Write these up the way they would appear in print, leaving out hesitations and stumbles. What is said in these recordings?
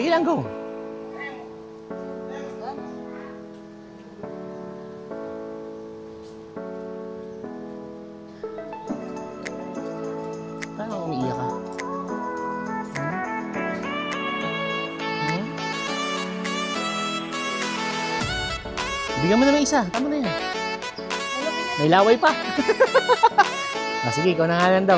Sige lang, go. Parang umiiyak ka. Bigyan mo naman isa. Tama na yan. May laway pa. Sige, ikaw na nga lang daw.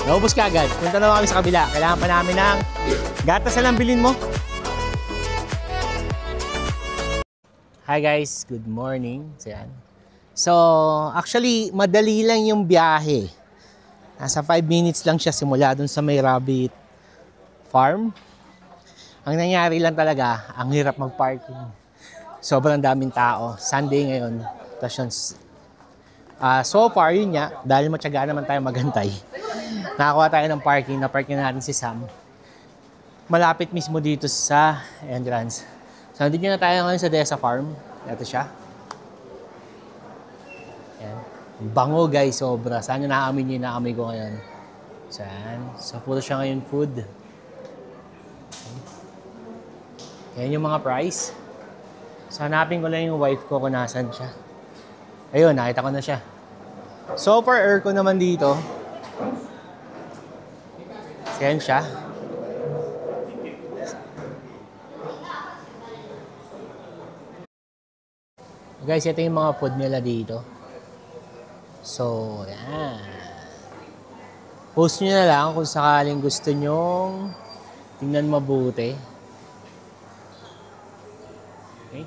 Naubos ka agad. Punta naman kami sa kabila. Kailangan pa namin ng gatas na lang bilhin mo. Hi guys, good morning. So, actually, madali lang yung biyahe. Nasa 5 minutes lang siya simula dun sa may rabbit farm. Ang nangyari lang talaga, ang hirap mag-parking. Sobrang daming tao. Sunday ngayon. So far, yun nga, dahil matyaga naman tayo magantay. Nakakuha tayo ng parking, na-parking natin si Sam. Malapit mismo dito sa entrance. So, nandito na tayo ngayon sa Desa Farm. Ito siya. Ayan. Bango guys, sobra. Saan nyo nakaamin yung nakaamoy ko ngayon? So, puro siya ngayon food. Ayan yung mga price. So, hanapin ko lang yung wife ko kung nasan siya. Ayun, nakita ko na siya. So, for aircon naman dito, ayan siya. Guys, ito yung mga food nila dito. So, yan. Post nyo na lang kung sakaling gusto nyong tingnan mabuti. Okay.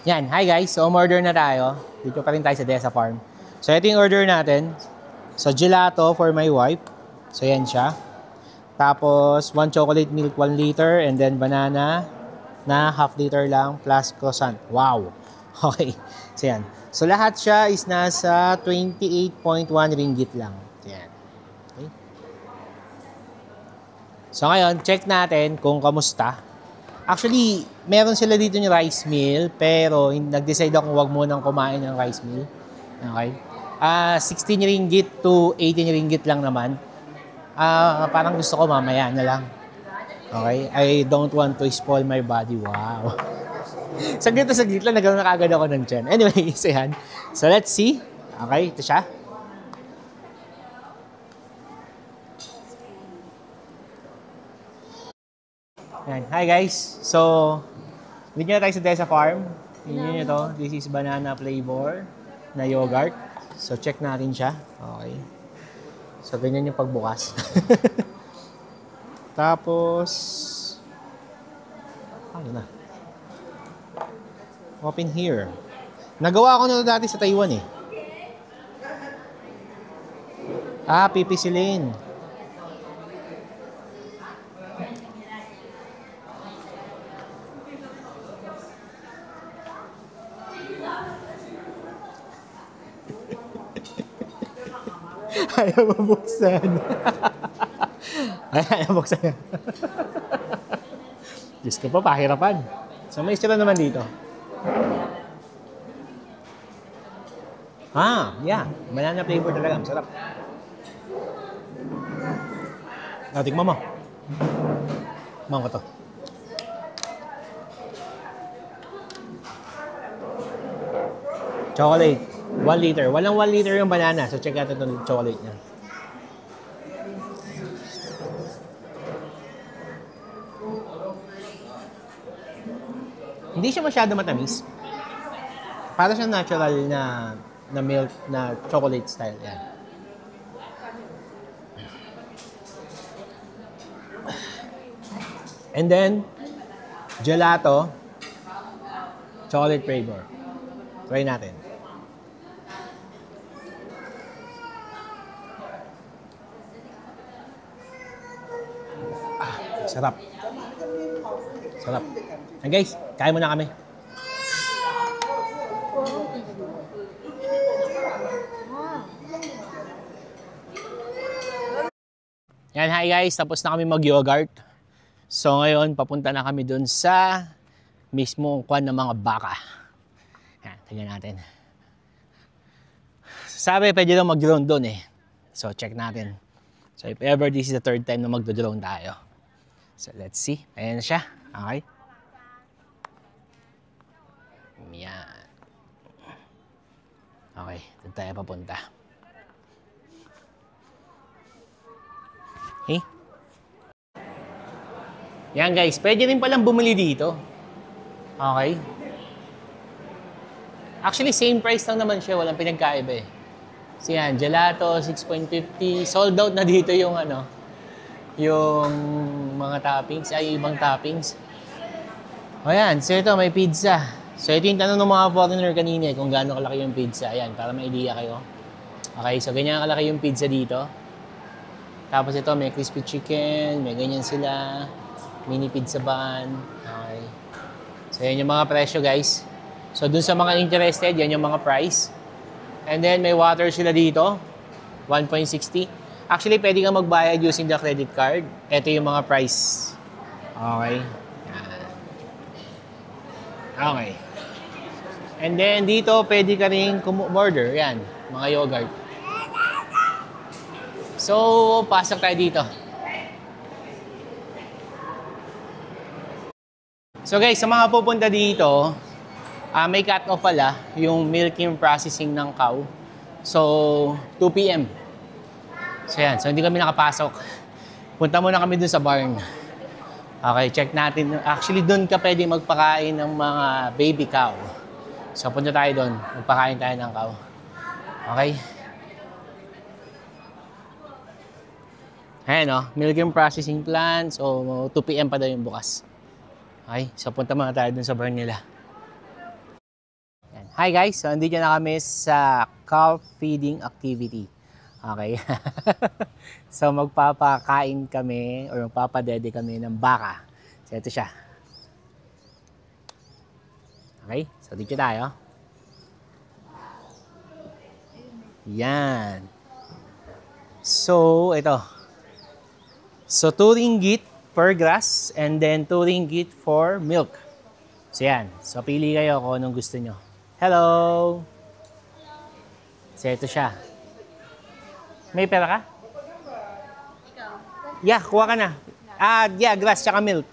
Yan, hi guys. So, umorder na tayo. Dito pa rin tayo sa Desa Farm. So, ito yung order natin. So, gelato for my wife. So, yan siya. Tapos, 1 chocolate milk, 1 liter. And then, banana na half liter lang plus croissant. Wow! Okay. So, yan. So, lahat siya is nasa 28.1 ringgit lang. So, yan. Okay. So, ngayon, check natin kung kamusta. Actually, meron sila dito yung rice meal, pero nag-decide akong huwag munang kumain ng rice meal. Okay? 16 ringgit to 18 ringgit lang naman. Parang gusto ko mamaya na lang. Okay? I don't want to spoil my body. Wow. Saglit lang, nagkaroon na kagad ako ng tiyan. Anyway, so yan. So let's see. Okay, ito siya. Yan. Hi guys. So, dito na tayo sa Desa Farm. Tingnan nyo to. This is banana flavor na yogurt. So, check natin siya. Okay. So, ganyan yung pagbukas. Tapos, ano na? Open here. Nagawa ko na ito dati sa Taiwan eh. Pipisilin. Ayaw mabuksan. Ayaw mabuksan. Diyos ko pa, pahirapan. So, may istira naman dito. Yeah. Banana flavor talaga. Masarap. Tikman mo. Tikman ko to. Chocolate. 1 liter. Walang 1 liter yung banana. So, check natin itong chocolate niya. Hindi siya masyado matamis. Para siyang natural na milk, na chocolate style. Yan. And then, gelato, chocolate flavor. Try natin. Sarap. Sarap. And guys, kain muna kami. Yan, hi guys. Tapos na kami mag-yogurt. So ngayon, papunta na kami dun sa mismong kwan ng mga baka. Yan, tingnan natin. Sabi, pwede daw mag-drone dun eh. So check natin. So if ever this is the third time na mag-drone tayo. So let's see. Ayan na siya. Okay. Yan. Okay, doon tayo papunta. Okay. Yan guys, pwede rin palang bumili dito. Okay. Actually, same price lang naman siya. Walang pinagkaiba eh. So yan, gelato, 6.50. Sold out na dito yung ano, yung mga toppings, ay ibang toppings. O yan, so ito, may pizza. So ito yung tanong ng mga foreigner kanina kung gaano kalaki yung pizza. Ayan, para may idea kayo. Okay, so ganyan kalaki yung pizza dito. Tapos ito, may crispy chicken, may ganyan sila. Mini pizza bun. Okay. So yan yung mga presyo guys. So dun sa mga interested, yan yung mga price. And then may water sila dito. 1.60. Actually, pwede kang magbayad using the credit card. Ito yung mga price. Okay. Yan. Okay. And then dito, pwede ka rin order. Yan, mga yogurt. So, pasok tayo dito. So guys, sa mga pupunta dito, may cut-off pala yung milking processing ng cow. So, 2 p.m. So yan, so hindi kami nakapasok. Punta muna kami dun sa barn. Okay, check natin. Actually, dun ka pwede magpakain ng mga baby cow. So, punta tayo doon. Magpakain tayo ng cow. Okay? Ayan, no? Milking processing plant. So, 2 p.m. pa daw yung bukas. Okay? So, punta muna tayo doon sa barn nila. Ayan. Hi guys! So, andito na kami sa cow feeding activity. Okay? So, magpapakain kami or magpapadede kami ng baka. So, ito siya. Okay? So, dito tayo. Yan. So, ito. So, 2 ringgit per grass and then 2 ringgit for milk. So, yan. So, pili kayo kung anong gusto nyo. Hello! So, ito siya. May pera ka? Ikaw? Yeah, kuha ka na. Yeah, grass tsaka milk.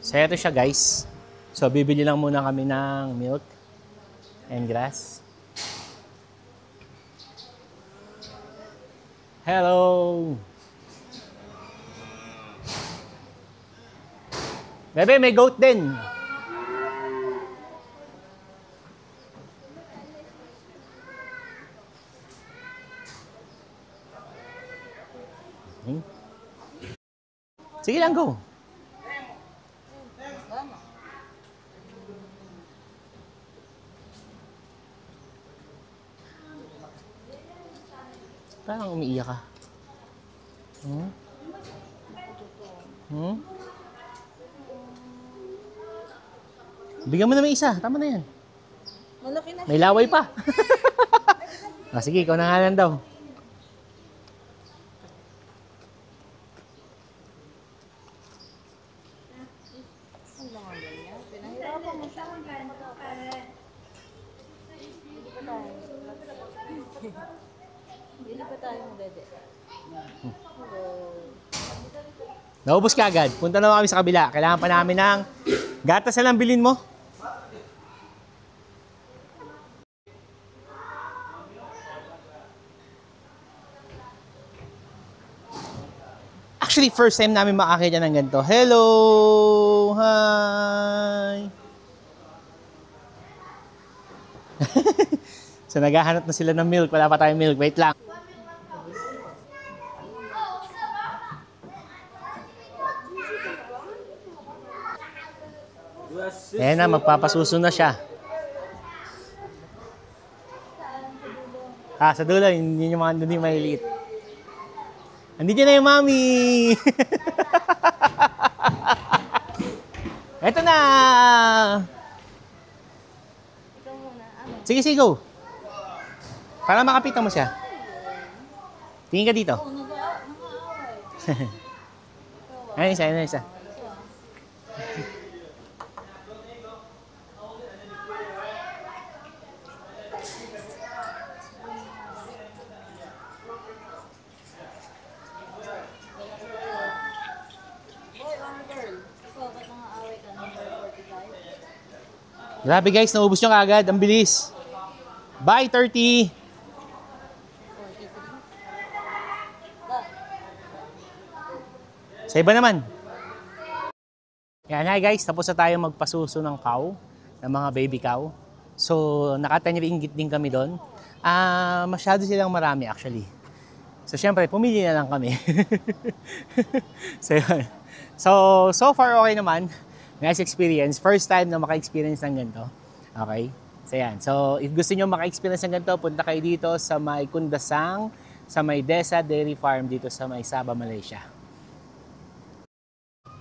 So, ito siya guys. So, bibili lang muna kami ng milk and grass. Hello! Bebe, may goat din. Sige lang, go. Parang umiiyak ka. Bigyan mo na may isa. Tama na yan. Malaki na. May laway pa. Sige, ikaw na nga lang daw. Pinahirapan mo siya. Bili pa tayo ng dede. Naubos ka agad. Punta na kami sa kabila. Kailangan pa namin ng gatas na lang bilhin mo. Actually, first time namin makakita ng ganito. Hello! Hi! So, naghahanap na sila ng milk. Wala pa tayong milk. Wait lang. Ayan na, magpapasuso na siya. Sa dulo, hindi nyo mga hindi mahiliit. Andito na yung mami! Eto na! Ikaw muna. Ano? Sige, sige, go. Para makapitan mo siya. Tingin ka dito. Oh, nag-aaway. Ayun isa, ayun isa. Boy or girl? Ikaw, ba't nangaaway ka? Number 45? Grabe guys, naubos nyo kaagad. Ang bilis. Bye, 30! 43? Sa iba naman. Yan, hi guys. Tapos na tayo magpasuso ng cow, ng mga baby cow. So, naka-10 din kami doon. Masyado silang marami actually. So, syempre, pumili na lang kami. So, yun. So far okay naman. Nice experience. First time na maka-experience ng ganito. Okay? So, yan. So, if gusto nyo maka-experience ng ganito, punta kayo dito sa may Kundasang, sa may Desa Dairy Farm dito sa may Sabah, Malaysia.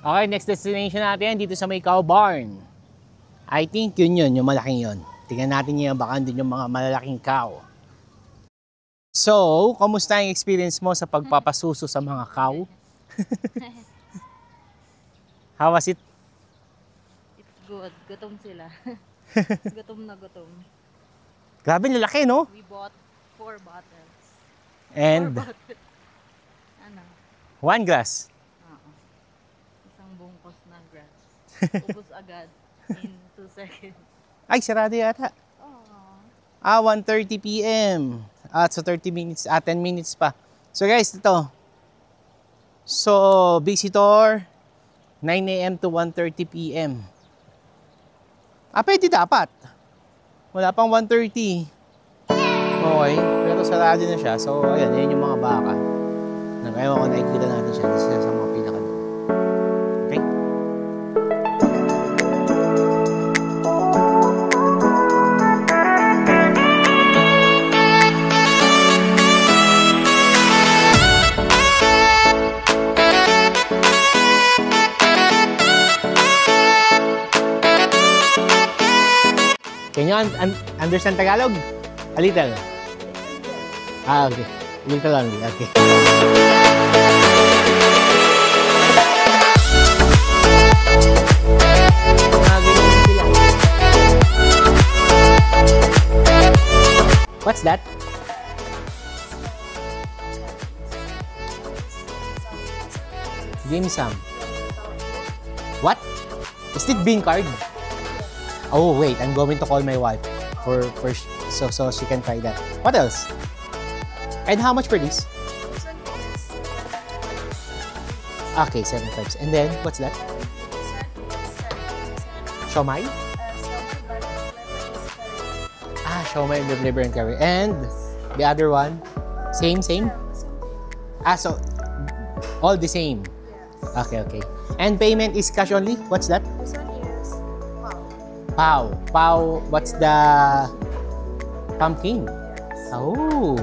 Okay, next destination natin dito sa may cow barn. I think yun, yung malaking yun. Tingnan natin yun, baka doon yung mga malalaking cow. So, kamusta yung experience mo sa pagpapasuso sa mga cow? How was it? It's good. Gutom sila. Gutom na gutom. Grabe, lalaki, no? We bought 4 bottles. And 4 bottles. Ano? 1 glass. Oo. Isang bungkos na grass. Ubus agad in 2 seconds. Ay, sarado yata. Oh. 1:30 p.m. So 30 minutes, 10 minutes pa. So guys, ito. So, visitor, 9 a.m. to 1:30 p.m. Pwede dapat. Wala pang 1:30. Okay, pero sarado na siya. So, ayan, yan yung mga baka. Ewan ko, nakikita natin siya. This is sa mga pinaka. Okay? Can you understand Tagalog? A little. Okay. Little only. Okay. What's that? Dim sum. What? Is it bean card? Oh wait, I'm going to call my wife so she can try that. What else? And how much for this? Okay, 7 types. And then what's that? Siomai? Siomai and the liver and curry. And the other one? Same? So all the same. Okay. And payment is cash only? What's that? This one is Pau. What's the pumpkin? Oh,